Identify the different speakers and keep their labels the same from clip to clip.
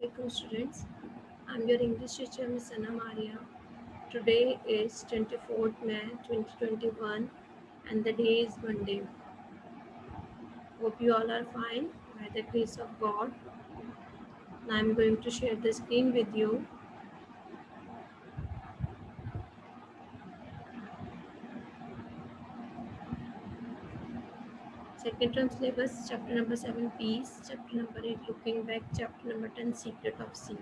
Speaker 1: Assalamualaikum students. I'm your English teacher Ms. Sana Maria. Today is 24th May 2021 and the day is Monday. Hope you all are fine by the grace of God. Now I'm going to share the screen with you. Second term syllabus, chapter number 7 Peace, chapter number 8 Looking Back, chapter number 10 Secret of Sea.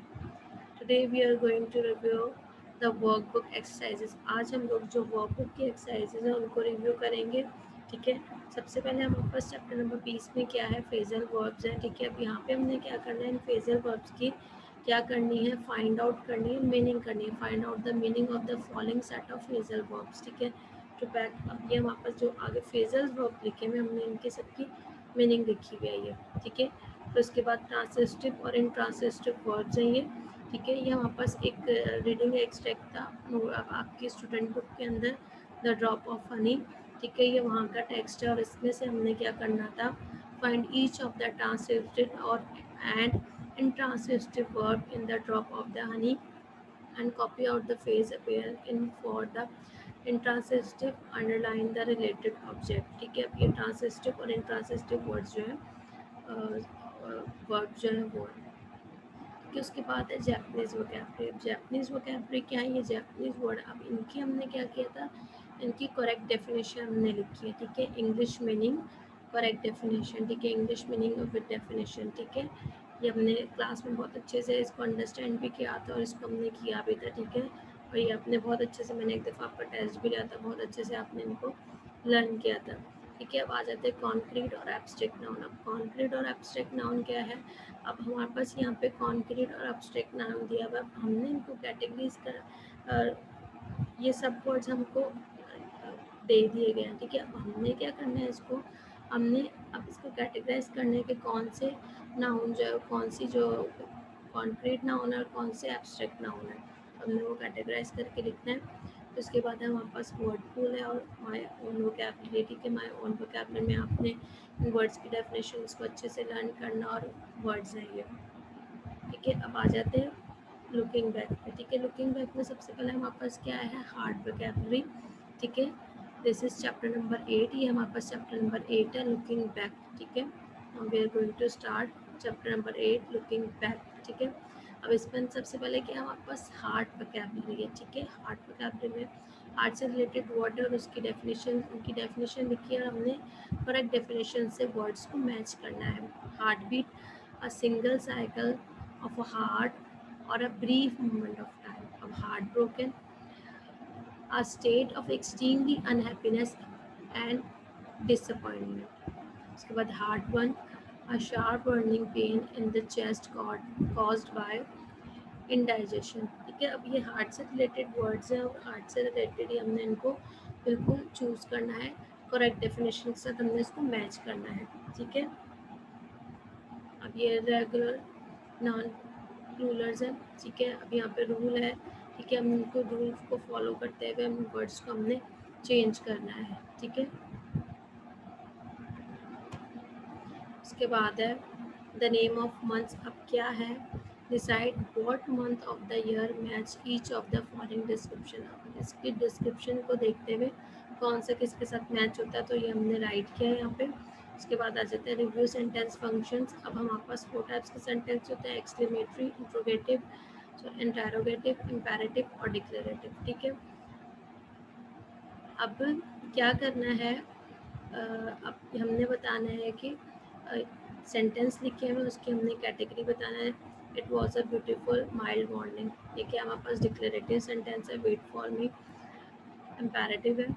Speaker 1: Today we are going to review the workbook exercises. आज हम लोग जो workbook की exercises हैं उनको review करेंगे. ठीक है, सबसे पहले हमारे पास चैप्टर नंबर 20 में क्या है, फ्रेजल वर्ब्स हैं. ठीक है, अब यहाँ पे हमने क्या करना है, इन फ्रेजल वर्ब्स की क्या करनी है, फाइंड आउट करनी है, मीनिंग करनी है. Find out the meaning of the following set of phrasal verbs. ठीक है, तो बैक अब ये हमारे पास जो आगे फ्रेजल वर्ब लिखे हुए हमने इनके सबकी मीनिंग लिखी हुई है ये. ठीक है, तो उसके बाद ट्रांसिटिव और इंट्रांसिटिव वर्ब्स हैं ये. ठीक है, ये हमारे पास एक रीडिंग एक्सट्रैक्ट था आपकी स्टूडेंट बुक के अंदर, द ड्रॉप ऑफ हनी. ठीक है, ये वहाँ का टेक्स्ट है और इसमें से हमने क्या करना था, find each of the transitive और and intransitive verb in the drop of the honey and copy out the phrase appear in for the intransitive underline the related object. ठीक है, अब ये ट्रांसिटिव और इंट्रांसिटिव वर्ड्स जो है verb जो है वो है. कि उसके बाद है जैपनीज़ वोकैबलरी. अब जैपनीज़ वोकैबलरी क्या है, ये जैपनीज़ वर्ड अब इनकी हमने क्या किया था, इनकी करेक्ट डेफिनेशन हमने लिखी है. ठीक है, इंग्लिश मीनिंग करेक्ट डेफिनेशन. ठीक है, इंग्लिश मीनिंग विद डेफिनेशन. ठीक है, ये हमने क्लास में बहुत अच्छे से इसको अंडरस्टैंड भी किया था और इसको हमने किया भी था. ठीक है, और ये आपने बहुत अच्छे से, मैंने एक दफ़ा आपका टेस्ट भी लिया था, बहुत अच्छे से आपने इनको लर्न किया था. ठीक है, अब आ जाते हैं कॉन्क्रीट और एब्स्ट्रैक्ट नाउन. अब कॉन्क्रीट और एब्स्ट्रैक्ट नाउन क्या है, अब हमारे पास यहाँ पे कॉन्क्रीट और एब्स्ट्रैक्ट नाउन दिया हुआ. हमने इनको कैटेगरीज कर ये सब वर्ड्स हमको दे दिए गए हैं. ठीक है, अब हमने क्या करना है, इसको हमने अब इसको कैटेगराइज करने के कौन से नाउन जो है, कौन सी जो कॉन्क्रीट नाउन है और कौन से एब्स्ट्रैक्ट नाउन है, हमने वो कैटेगराइज करके लिखना है. उसके बाद है हमारे पास वर्ड पूल है और माय ओन वोकैबुलरी. ठीक है, माय ओन वोकैबुलरी में आपने इन वर्ड्स की डेफिनेशन को अच्छे से लर्न करना और वर्ड्स हैं ये. ठीक है, अब आ जाते हैं लुकिंग बैक पे. ठीक है, लुकिंग बैक में सबसे पहले हमारे पास क्या है, हार्ड वोकैबुलरी. ठीक है, दिस इज चैप्टर नंबर 8. ये हमारे पास चैप्टर नंबर 8 है, लुकिंग बैक. ठीक है, we are going to start chapter number 8 looking back. ठीक है, अब इसमें सबसे पहले क्या हमारे पास हार्ड वोकैबुलरी है. ठीक है, हार्ड वोकैबुलरी में हार्ट से रिलेटेड वर्ड है और उसकी डेफिनेशन, उनकी डेफिनेशन लिखी है और हमने करेक्ट डेफिनेशन से वर्ड्स को मैच करना है. Heart beat, a single cycle of a heart or a brief moment of time. Of heartbroken, a state of extremely unhappiness and disappointment. उसके बाद heart burn, a sharp burning pain in the chest caused by indigestion. ठीक है, अब ये heart से related words हैं और heart से रिलेटेड ही हमने इनको बिल्कुल चूज़ करना है, करेक्ट डेफिनेशन के साथ हमने इसको मैच करना है. ठीक है, अब ये रेगुलर नॉन रूलर्स हैं. ठीक है, अब यहाँ पे रूल है. ठीक है, हम उनको रूल को फॉलो करते हुए हम वर्ड्स को हमने चेंज करना है. ठीक है, उसके बाद है द नेम ऑफ मंथ्स. अब क्या है, decide what month of the year match each of the following description. इसकी डिस्क्रिप्शन को देखते हुए कौन सा किसके साथ मैच होता है, तो ये हमने राइट किया है यहाँ पे. उसके बाद आ जाते हैं रिव्यू सेंटेंस फंक्शंस. अब हमारे पास 4 टाइप्स के सेंटेंस होते हैं, एक्सक्लेमेटरी, इंट्रोगेटिव, इंटरोगेटिव, इम्पेरेटिव और डिक्लेरेटिव. ठीक है, अब क्या करना है, अब हमने बताना है कि सेंटेंस लिखे हैं उसकी हमने कैटेगरी बताना है. It was a beautiful mild morning. ठीक है, हमारे पास डिक्लेरेटिव सेंटेंस है, वेट फॉर मी, इम्पेरेटिव है.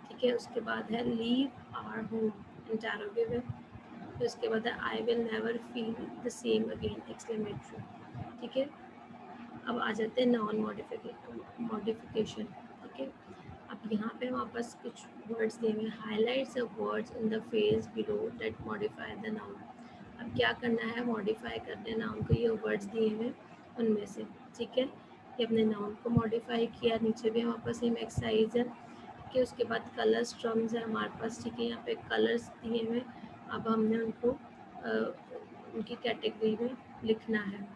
Speaker 1: ठीक है, उसके बाद है लीव आवर होम, इंटरोगेटिव है. फिर उसके बाद है I will never feel the same again, exclamatory. ठीक है, अब आ जाते हैं नॉन मॉडिफिकेशन. ठीक है, अब यहाँ पे वापस कुछ वर्ड्स दिए हुए हैं, highlights of words in the phase below that modify the noun. अब क्या करना है, मॉडिफाई करने नाउन को, ये वर्ड्स दिए हुए उनमें से. ठीक है, ये अपने नाउन को मॉडिफाई किया. नीचे भी वापस सेम एक्सरसाइज है. ठीक है, उसके बाद कलर्स टर्म्स है हमारे पास. ठीक है, यहाँ पे कलर्स दिए हुए, अब हमने उनको उनकी कैटेगरी में लिखना है.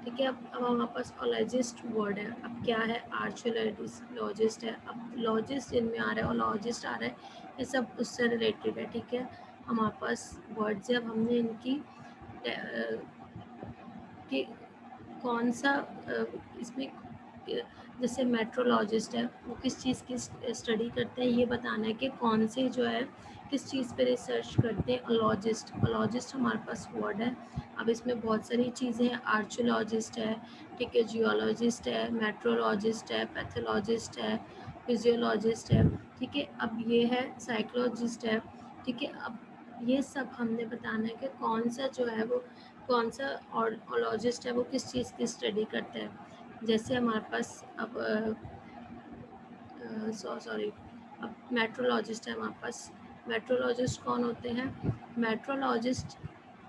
Speaker 1: ठीक है। अब हमारे पास ओलॉजिस्ट वर्ड है। अब क्या है, आर्चियोलॉजिस्ट है। अब लॉजिस्ट इनमें आ रहा है और लॉजिस्ट आ रहा है, ये सब उससे रिलेटेड है। ठीक है, हमारे पास वर्ड्स है। अब हमने इनकी कि कौन सा इसमें जैसे मेट्रोलॉजिस्ट है, वो किस चीज़ की स्टडी करते हैं ये बताना है कि कौन से जो है किस चीज़ पे रिसर्च करते हैं। ओलॉजिस्ट हमारे पास वर्ड है। अब इसमें बहुत सारी चीज़ें हैं। आर्चियोलॉजिस्ट है, ठीक है, जियोलॉजिस्ट है, मेट्रोलॉजिस्ट है, पैथोलॉजिस्ट है, फिजियोलॉजिस्ट है। ठीक है, अब ये है साइकोलॉजिस्ट है। ठीक है, अब ये सब हमने बताना है कि कौन सा जो है वो कौन सा ओलॉजिस्ट है वो किस चीज़ की स्टडी करता है। जैसे हमारे पास अब सॉरी अब मेट्रोलॉजिस्ट है हमारे पास। मेट्रोलॉजिस्ट कौन होते हैं? मेट्रोलॉजिस्ट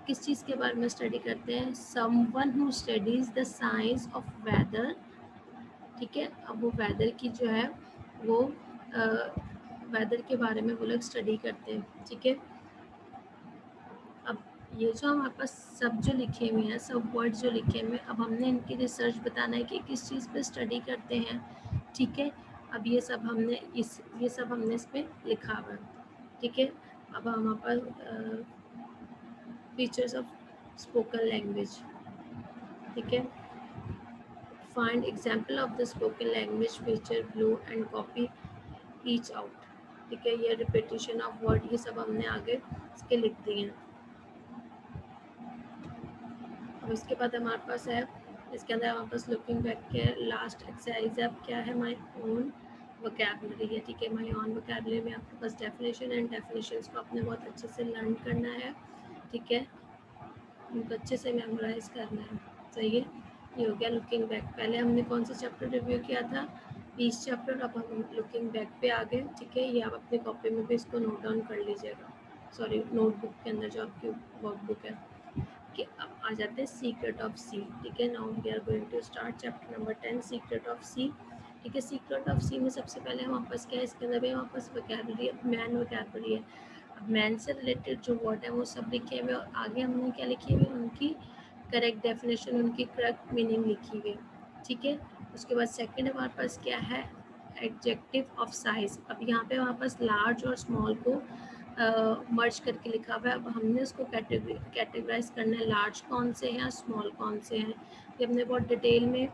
Speaker 1: किस चीज़ के बारे में स्टडी करते हैं? Someone who studies the science of weather. ठीक है, अब वो वेदर की जो है वो वेदर के बारे में वो लोग स्टडी करते हैं। ठीक है, अब ये जो हमारे पास सब जो लिखे हुए हैं, सब वर्ड जो लिखे हुए हैं, अब हमने इनकी रिसर्च बताना है कि किस चीज़ पे स्टडी करते हैं। ठीक है, अब ये सब हमने इस पे लिखा हुआ है। ठीक है, अब हमारे पास फीचर्स ऑफ स्पोकन लैंग्वेज। ठीक है, find example of the spoken language feature blue and copy each out. ठीक है, ये रिपीटिशन ऑफ वर्ड ये सब हमने आगे इसके लिख दिए हैं। अब इसके बाद हमारे पास है, इसके अंदर हमारे पास लुकिंग बैक के लास्ट एक्सरसाइज है। अब क्या है, माई ओन वोकैबुलरी है। ठीक है, माई ओन वोकैबुलरी में आपके पास डेफिनेशन एंड डेफिनेशंस को आपने बहुत अच्छे से लर्न करना है। ठीक है, उनको अच्छे से मेमोराइज करना है। सही है, ये हो गया लुकिंग बैक। पहले हमने कौन सा चैप्टर रिव्यू किया था? Piece chapter. अब हम लुकिंग बैक पे आ गए। ठीक है, ये आप अपनी कॉपी में भी इसको नोट डाउन कर लीजिएगा, सॉरी नोटबुक के अंदर जो आपकी वर्कबुक है। कि अब आ जाते हैं सीक्रेट ऑफ सी। ठीक है, now we are going to start chapter number 10 secret of sea. ठीक है, सीक्रेट ऑफ सी में सबसे पहले हमारे पास क्या है, इसके अंदर भी हमारे पास वोकैबुलरी है, मैन वोकैबुलरी है। अब मैन से रिलेटेड जो वर्ड है वो सब लिखे हुए और आगे हमने क्या लिखे हुए, उनकी करेक्ट डेफिनेशन, उनकी करेक्ट मीनिंग लिखी हुई है। ठीक है, उसके बाद सेकंड हमारे पास क्या है, एडजेक्टिव ऑफ साइज। अब यहाँ पे हमारे पास लार्ज और स्मॉल को मर्ज करके लिखा हुआ है। अब हमने उसको कैटेगराइज करना है, लार्ज कौन से हैं, स्मॉल कौन से हैं। ये हमने बहुत डिटेल में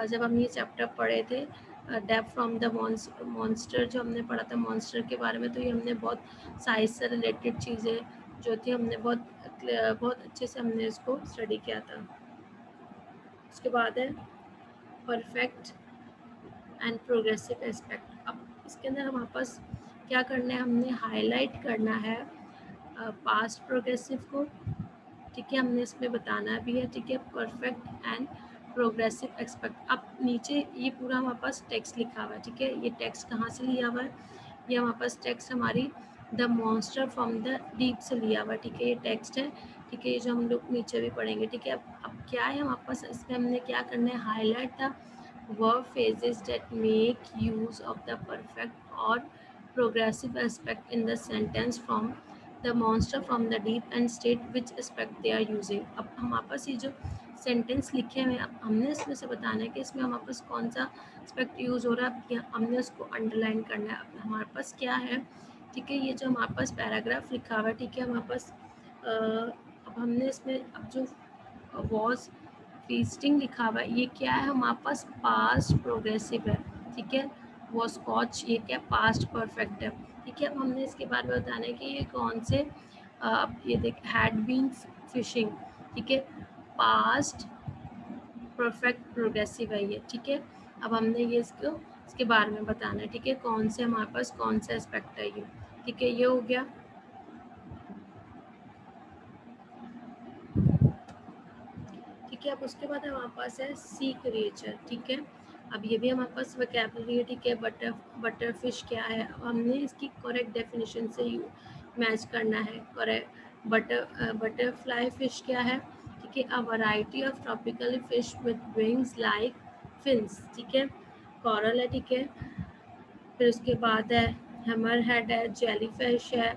Speaker 1: जब हम ये चैप्टर पढ़े थे, डेप्थ फ्रॉम द मॉन्स्टर, जो हमने पढ़ा था मॉन्स्टर के बारे में, तो ये हमने बहुत साइज से रिलेटेड चीज़ें जो थी हमने बहुत अच्छे से हमने इसको स्टडी किया था। उसके बाद है परफेक्ट एंड प्रोग्रेसिव एस्पेक्ट। अब इसके अंदर हमारे पास क्या करना है, हमने हाईलाइट करना है पास्ट प्रोग्रेसिव को। ठीक है, हमने इसमें बताना भी है। ठीक है, परफेक्ट एंड प्रोग्रेसिव एक्सपेक्ट। अब नीचे ये पूरा हमारे पास टेक्स्ट लिखा हुआ है। ठीक है, ये टेक्स्ट कहाँ से लिया हुआ है, ये हमारे पास टेक्स्ट हमारी the monster from the deep से लिया हुआ है। ठीक है, ये टेक्स्ट है। ठीक है, ये जो हम लोग नीचे भी पढ़ेंगे। ठीक है, अब क्या है हमारे पास, इसमें हमने क्या करना है, highlight the verb phrases that make use of the perfect or progressive aspect in the sentence from the monster from the deep and state which aspect they are using। अब हमारे पास ये जो सेंटेंस लिखे हुए हैं, हमने इसमें से बताना है कि इसमें हमारे पास कौन सा एस्पेक्ट यूज़ हो रहा है, हमने उसको अंडरलाइन करना है। अब हमारे पास क्या है, ठीक है, ये जो हमारे पास पैराग्राफ लिखा हुआ है, ठीक है, हमारे पास अब हमने इसमें अब जो वॉज फीस्टिंग लिखा हुआ है, ये क्या है हमारे पास पास्ट प्रोग्रेसिव है। ठीक है, वो स्कॉच ये क्या पास्ट परफेक्ट है। ठीक है, अब हमने इसके बारे में बताना है कि ये कौन से ये देख हैड बीन फिशिंग। ठीक है, पास्ट परफेक्ट प्रोग्रेसिव है ये। ठीक है, अब हमने ये इसके बारे में बताना है। ठीक है, कौन से हमारे पास कौन सा एस्पेक्ट है ये। ठीक है, ये हो गया। ठीक है, अब उसके बाद हमारे पास है सी क्रिएचर। ठीक है, अब ये भी हमारे पास वोकैबुलरी है। ठीक है, बटरफिश क्या है, अब हमने इसकी करेक्ट डेफिनेशन से मैच करना है। करेक्ट बटरफ्लाई फिश क्या है, ठीक है, a variety of tropical fish with wings like fins. ठीक है, कॉरल है। ठीक है, फिर उसके बाद है हैमर हेड है, जेली फिश है।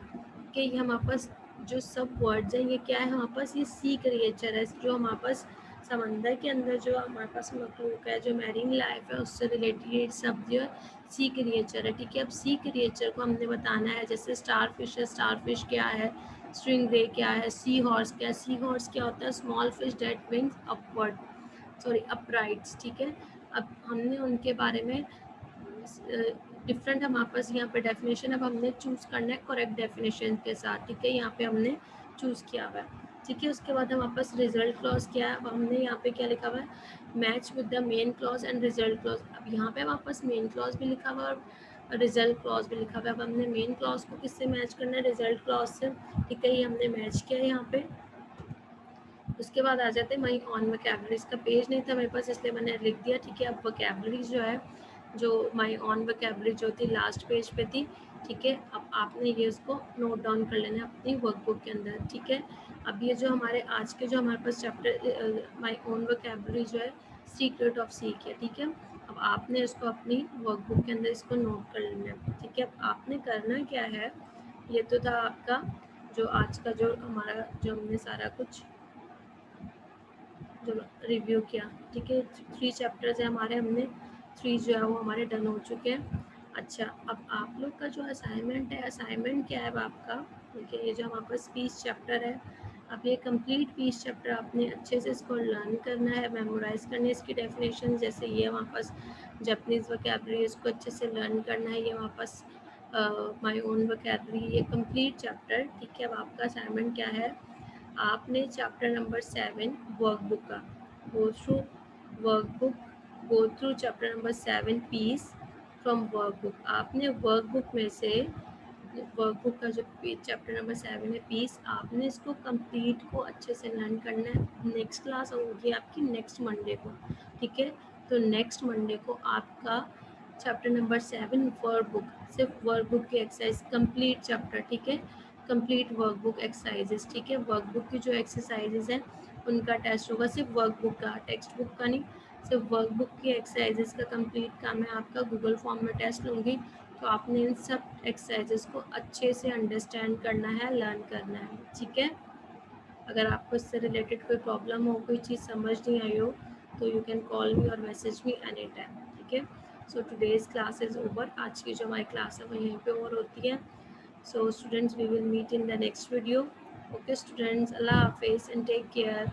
Speaker 1: कि ये हमारे पास जो सब वर्ड्स हैं, ये क्या है हमारे पास, ये सी क्रिएचर है जो हमारे पास समंदर के अंदर जो हमारे पास मखलूक है, जो मैरीन लाइफ है, उससे रिलेटेड सब जो सी क्रिएचर है, ठीक है। अब सी क्रिएचर को हमने बताना है, जैसे स्टार फिश है, स्टार फिश क्या है, स्ट्रिंग रे क्या है, सी हॉर्स क्या है, सी हॉर्स क्या होता है, small fish that wings upward, sorry uprights, ठीक है। अब हमने उनके बारे में डिफरेंट हमारे पास यहाँ पे डेफिनेशन, अब हमने चूज़ करना है करेक्ट डेफिनेशन के साथ, ठीक है। यहाँ पे हमने चूज़ किया हुआ है, ठीक है। उसके बाद हमारे पास रिजल्ट क्लॉज क्या है, अब हमने यहाँ पे क्या लिखा हुआ है, match with the main clause and result clause. अब यहाँ पे हमारे पास मेन क्लॉज भी लिखा हुआ है और रिजल्ट क्लॉज भी लिखा हुआ है। अब हमने मेन क्लॉज को किससे मैच करना है, रिजल्ट क्लॉज से, ठीक है। ये हमने मैच किया है यहाँ पे। उसके बाद आ जाते हैं वहीं ऑन वोकैबुलरीज का पेज नहीं था मेरे पास, इसलिए मैंने लिख दिया, ठीक है। अब वोकैबुलरीज जो है, जो माई ऑन वोकैबुलरी जो थी लास्ट पेज पे थी, ठीक है। अब आपने ये उसको नोट डाउन कर लेना है अपनी वर्कबुक के अंदर, ठीक है। अब ये जो हमारे आज के जो हमारे पास चैप्टर माई ओन वोकैबुलरी जो है सीक्रेट ऑफ सीक है, ठीक है। अब आपने इसको अपनी वर्कबुक के अंदर इसको नोट कर लेना है, ठीक है। अब आपने करना क्या है, ये तो था आपका जो आज का जो हमारा जो हमने सारा कुछ जो रिव्यू किया, ठीक है। 3 चैप्टर्स है हमारे, हमने 3 जो है वो हमारे डन हो चुके हैं। अच्छा, अब आप लोग का जो असाइनमेंट है, असाइनमेंट क्या है अब आपका, देखिए ये जो हमारे पास पीस चैप्टर है, अब ये कंप्लीट पीस चैप्टर आपने अच्छे से इसको लर्न करना है, मेमोराइज करनी है इसकी डेफिनेशन, जैसे ये हमारे पास जापानीज़ वोकैबुलरी, इसको अच्छे से लर्न करना है। ये हमारे पास माय ओन वोकैबुलरी, ये कंप्लीट चैप्टर, ठीक है। अब आपका असाइनमेंट क्या है, आपने चैप्टर नंबर 7 वर्कबुक का go through workbook go through chapter number 7 piece from workbook. आपने वर्कबुक में से वर्कबुक का जो चैप्टर नंबर 7 है पीस, आपने इसको कंप्लीट को अच्छे से लर्न करना है। नेक्स्ट क्लास होगी आपकी नेक्स्ट मंडे को, ठीक है। तो नेक्स्ट मंडे को आपका चैप्टर नंबर 7 वर्कबुक, सिर्फ वर्कबुक की एक्सरसाइज कंप्लीट चैप्टर, ठीक है। कंप्लीट वर्कबुक एक्सरसाइजेस, ठीक है। वर्कबुक की जो एक्सरसाइजेस हैं उनका टेस्ट होगा, सिर्फ वर्कबुक का, टेक्स्ट बुक का नहीं, सिर्फ वर्कबुक की एक्सरसाइजेस का कंप्लीट का मैं आपका गूगल फॉर्म में टेस्ट लूँगी। तो आपने इन सब एक्सरसाइजेस को अच्छे से अंडरस्टैंड करना है, लर्न करना है, ठीक है। अगर आपको इससे रिलेटेड कोई प्रॉब्लम हो, कोई चीज़ समझ नहीं आई हो, तो यू कैन कॉल मी और मैसेज मी एनी टाइम, ठीक है। सो टुडेज़ क्लास इज़ ओवर, आज की जो हमारी क्लास है वो यहीं पे और होती है। So students, we will meet in the next video. Okay students, Allah Hafiz and take care.